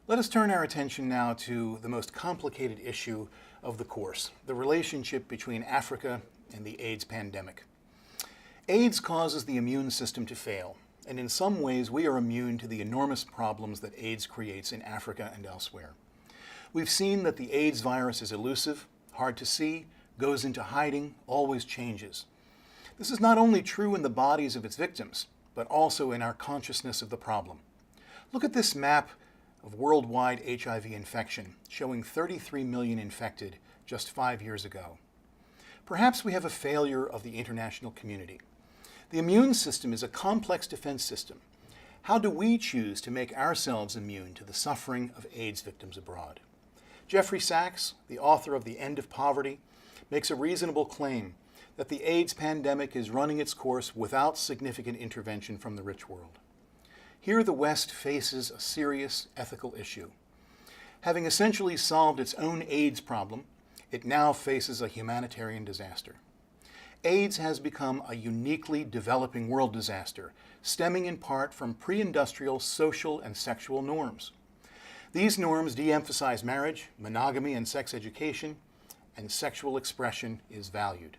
Let us turn our attention now to the most complicated issue of the course, the relationship between Africa and the AIDS pandemic. AIDS causes the immune system to fail, and in some ways we are immune to the enormous problems that AIDS creates in Africa and elsewhere. We've seen that the AIDS virus is elusive, hard to see, goes into hiding, always changes. This is not only true in the bodies of its victims, but also in our consciousness of the problem. Look at this map of worldwide HIV infection, showing 33 million infected just 5 years ago. Perhaps we have a failure of the international community. The immune system is a complex defense system. How do we choose to make ourselves immune to the suffering of AIDS victims abroad? Jeffrey Sachs, the author of The End of Poverty, makes a reasonable claim that the AIDS pandemic is running its course without significant intervention from the rich world. Here the West faces a serious ethical issue. Having essentially solved its own AIDS problem, it now faces a humanitarian disaster. AIDS has become a uniquely developing world disaster, stemming in part from pre-industrial social and sexual norms. These norms de-emphasize marriage, monogamy, and sex education, and sexual expression is valued.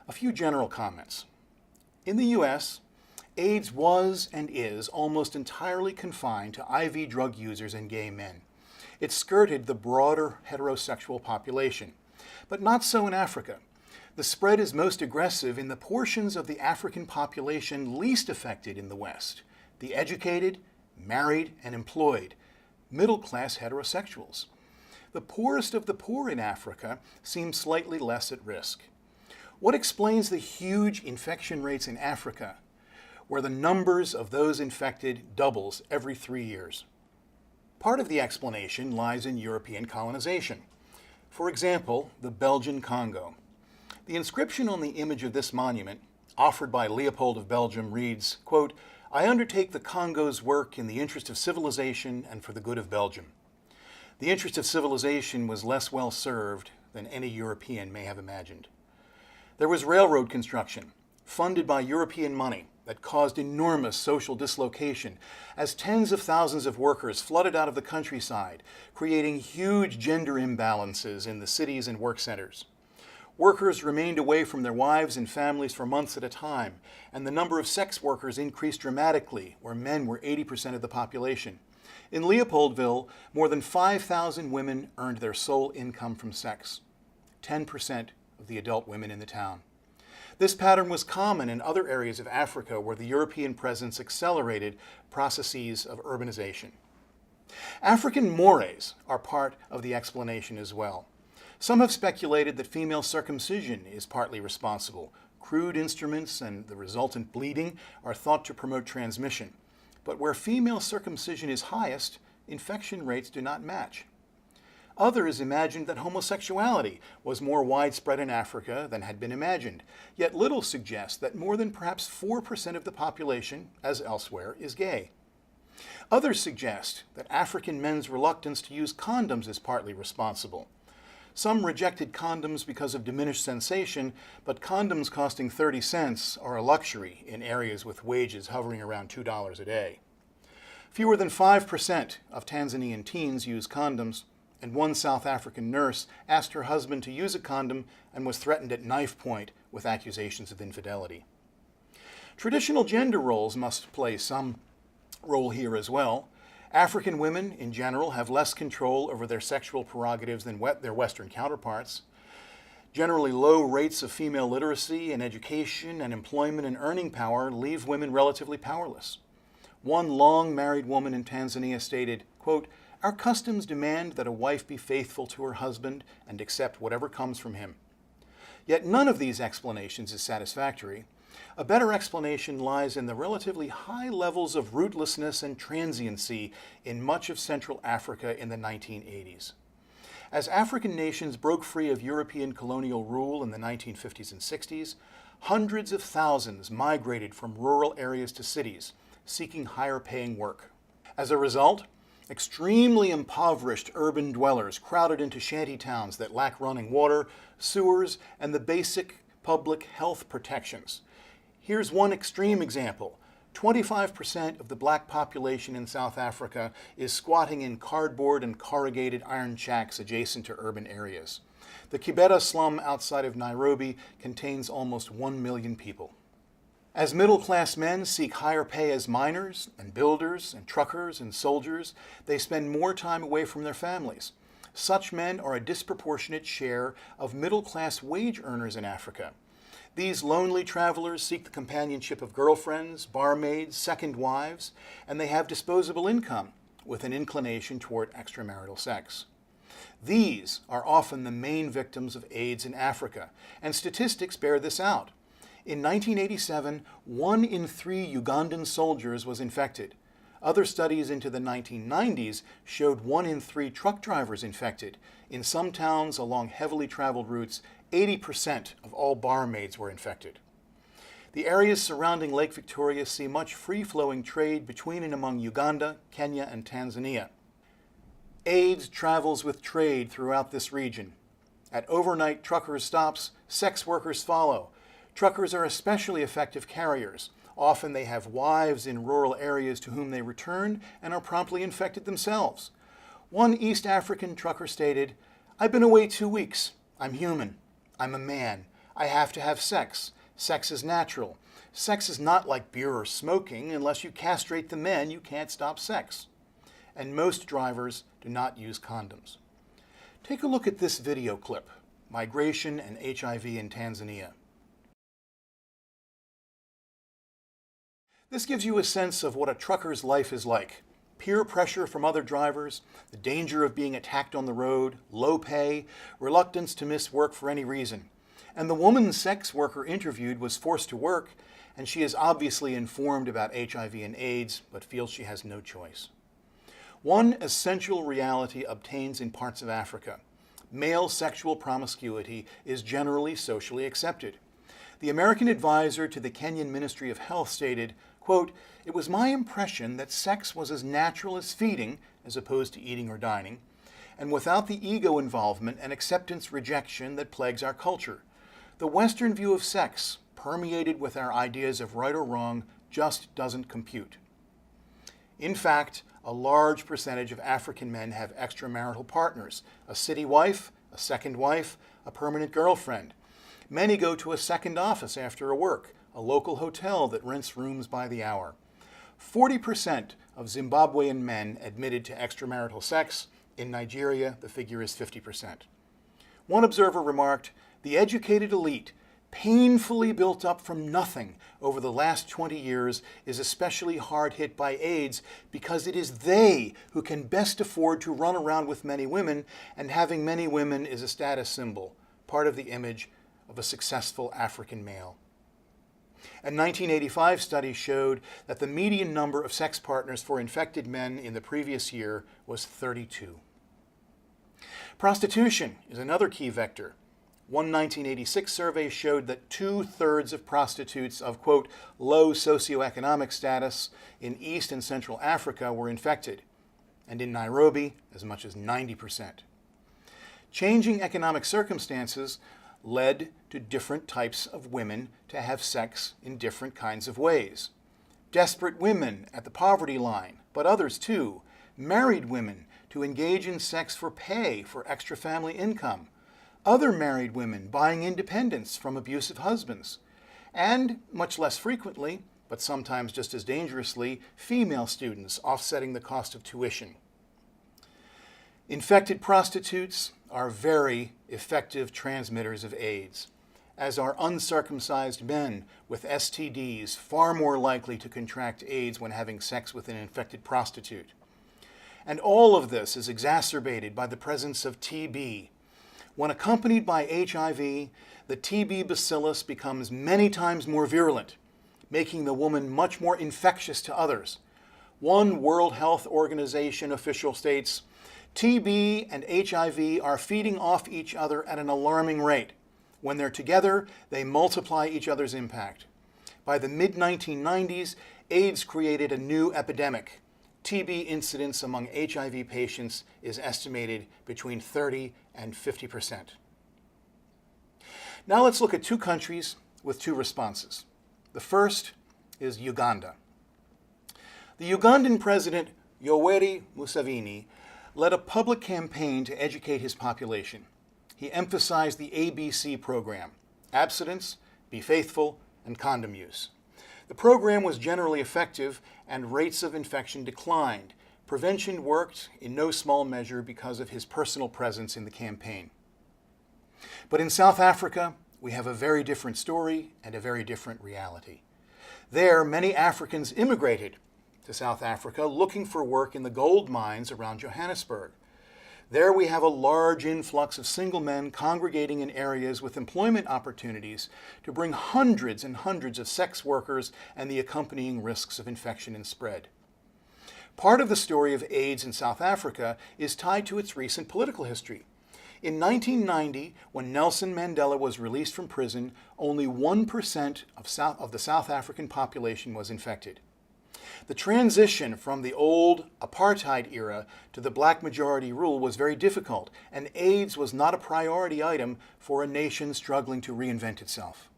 A few general comments. In the U.S., AIDS was and is almost entirely confined to IV drug users and gay men. It skirted the broader heterosexual population, but not so in Africa. The spread is most aggressive in the portions of the African population least affected in the West, the educated, married, and employed, middle-class heterosexuals. The poorest of the poor in Africa seem slightly less at risk. What explains the huge infection rates in Africa, where the numbers of those infected doubles every 3 years? Part of the explanation lies in European colonization. For example, the Belgian Congo. The inscription on the image of this monument, offered by Leopold of Belgium, reads, quote, "I undertake the Congo's work in the interest of civilization and for the good of Belgium." The interest of civilization was less well served than any European may have imagined. There was railroad construction, funded by European money, that caused enormous social dislocation as tens of thousands of workers flooded out of the countryside, creating huge gender imbalances in the cities and work centers. Workers remained away from their wives and families for months at a time, and the number of sex workers increased dramatically, where men were 80% of the population. In Leopoldville, more than 5,000 women earned their sole income from sex, 10% of the adult women in the town. This pattern was common in other areas of Africa where the European presence accelerated processes of urbanization. African mores are part of the explanation as well. Some have speculated that female circumcision is partly responsible. Crude instruments and the resultant bleeding are thought to promote transmission. But where female circumcision is highest, infection rates do not match. Others imagined that homosexuality was more widespread in Africa than had been imagined, yet little suggests that more than perhaps 4% of the population, as elsewhere, is gay. Others suggest that African men's reluctance to use condoms is partly responsible. Some rejected condoms because of diminished sensation, but condoms costing 30 cents are a luxury in areas with wages hovering around $2 a day. Fewer than 5% of Tanzanian teens use condoms, and one South African nurse asked her husband to use a condom and was threatened at knife point with accusations of infidelity. Traditional gender roles must play some role here as well. African women, in general, have less control over their sexual prerogatives than their Western counterparts. Generally low rates of female literacy and education and employment and earning power leave women relatively powerless. One long-married woman in Tanzania stated, quote, "Our customs demand that a wife be faithful to her husband and accept whatever comes from him." Yet none of these explanations is satisfactory. A better explanation lies in the relatively high levels of rootlessness and transiency in much of Central Africa in the 1980s. As African nations broke free of European colonial rule in the 1950s and 60s, hundreds of thousands migrated from rural areas to cities, seeking higher-paying work. As a result, extremely impoverished urban dwellers crowded into shanty towns that lack running water, sewers, and the basic public health protections. Here's one extreme example: 25% of the black population in South Africa is squatting in cardboard and corrugated iron shacks adjacent to urban areas. The Kibera slum outside of Nairobi contains almost 1 million people. As middle-class men seek higher pay as miners and builders and truckers and soldiers, they spend more time away from their families. Such men are a disproportionate share of middle-class wage earners in Africa. These lonely travelers seek the companionship of girlfriends, barmaids, second wives, and they have disposable income with an inclination toward extramarital sex. These are often the main victims of AIDS in Africa, and statistics bear this out. In 1987, 1 in 3 Ugandan soldiers was infected. Other studies into the 1990s showed 1 in 3 truck drivers infected. In some towns along heavily traveled routes, 80% of all barmaids were infected. The areas surrounding Lake Victoria see much free-flowing trade between and among Uganda, Kenya, and Tanzania. AIDS travels with trade throughout this region. At overnight truckers' stops, sex workers follow. Truckers are especially effective carriers. Often they have wives in rural areas to whom they return and are promptly infected themselves. One East African trucker stated, "I've been away 2 weeks. I'm human. I'm a man. I have to have sex. Sex is natural. Sex is not like beer or smoking. Unless you castrate the men, you can't stop sex." And most drivers do not use condoms. Take a look at this video clip, Migration and HIV in Tanzania. This gives you a sense of what a trucker's life is like. Peer pressure from other drivers, the danger of being attacked on the road, low pay, reluctance to miss work for any reason. And the woman sex worker interviewed was forced to work, and she is obviously informed about HIV and AIDS, but feels she has no choice. One essential reality obtains in parts of Africa. Male sexual promiscuity is generally socially accepted. The American advisor to the Kenyan Ministry of Health stated, quote, "It was my impression that sex was as natural as feeding, as opposed to eating or dining, and without the ego involvement and acceptance rejection that plagues our culture. The Western view of sex, permeated with our ideas of right or wrong, just doesn't compute." In fact, a large percentage of African men have extramarital partners, a city wife, a second wife, a permanent girlfriend. Many go to a second office after a work, a local hotel that rents rooms by the hour. 40% of Zimbabwean men admitted to extramarital sex. In Nigeria, the figure is 50%. One observer remarked, "The educated elite, painfully built up from nothing over the last 20 years, is especially hard hit by AIDS because it is they who can best afford to run around with many women, and having many women is a status symbol, part of the image of a successful African male." A 1985 study showed that the median number of sex partners for infected men in the previous year was 32. Prostitution is another key vector. One 1986 survey showed that 2/3 of prostitutes of, quote, low socioeconomic status in East and Central Africa were infected, and in Nairobi, as much as 90%. Changing economic circumstances led to different types of women to have sex in different kinds of ways. Desperate women at the poverty line, but others too. Married women to engage in sex for pay for extra family income. Other married women buying independence from abusive husbands. And, much less frequently, but sometimes just as dangerously, female students offsetting the cost of tuition. Infected prostitutes are very effective transmitters of AIDS, as are uncircumcised men with STDs far more likely to contract AIDS when having sex with an infected prostitute. And all of this is exacerbated by the presence of TB. When accompanied by HIV, the TB bacillus becomes many times more virulent, making the woman much more infectious to others. One World Health Organization official states, "TB and HIV are feeding off each other at an alarming rate. When they're together, they multiply each other's impact." By the mid-1990s, AIDS created a new epidemic. TB incidence among HIV patients is estimated between 30 and 50%. Now let's look at 2 countries with 2 responses. The first is Uganda. The Ugandan president, Yoweri Museveni, led a public campaign to educate his population. He emphasized the ABC program: abstinence, be faithful, and condom use. The program was generally effective and rates of infection declined. Prevention worked in no small measure because of his personal presence in the campaign. But in South Africa, we have a very different story and a very different reality. There, many Africans immigrated to South Africa looking for work in the gold mines around Johannesburg. There we have a large influx of single men congregating in areas with employment opportunities to bring hundreds and hundreds of sex workers and the accompanying risks of infection and spread. Part of the story of AIDS in South Africa is tied to its recent political history. In 1990, when Nelson Mandela was released from prison, only 1% of the South African population was infected. The transition from the old apartheid era to the black majority rule was very difficult, and AIDS was not a priority item for a nation struggling to reinvent itself.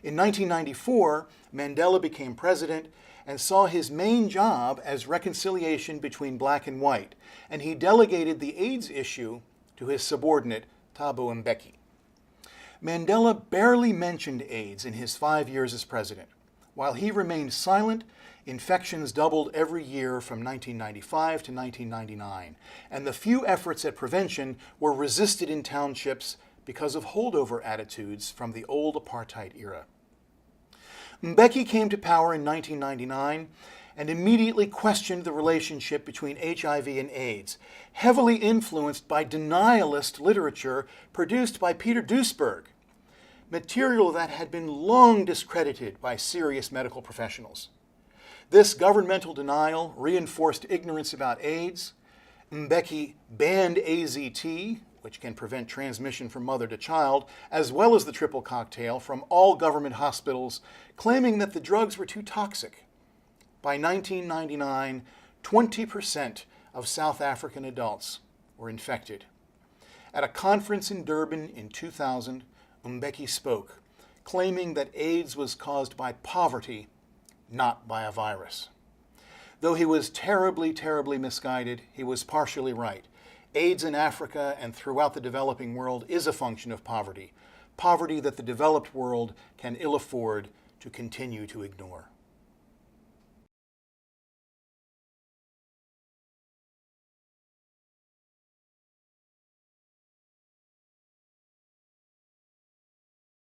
In 1994, Mandela became president and saw his main job as reconciliation between black and white, and he delegated the AIDS issue to his subordinate, Thabo Mbeki. Mandela barely mentioned AIDS in his 5 years as president. While he remained silent, infections doubled every year from 1995 to 1999, and the few efforts at prevention were resisted in townships because of holdover attitudes from the old apartheid era. Mbeki came to power in 1999 and immediately questioned the relationship between HIV and AIDS, heavily influenced by denialist literature produced by Peter Duesberg, material that had been long discredited by serious medical professionals. This governmental denial reinforced ignorance about AIDS. Mbeki banned AZT, which can prevent transmission from mother to child, as well as the triple cocktail, from all government hospitals, claiming that the drugs were too toxic. By 1999, 20% of South African adults were infected. At a conference in Durban in 2000, Mbeki spoke, claiming that AIDS was caused by poverty, not by a virus. Though he was terribly, terribly misguided, he was partially right. AIDS in Africa and throughout the developing world is a function of poverty, poverty that the developed world can ill afford to continue to ignore.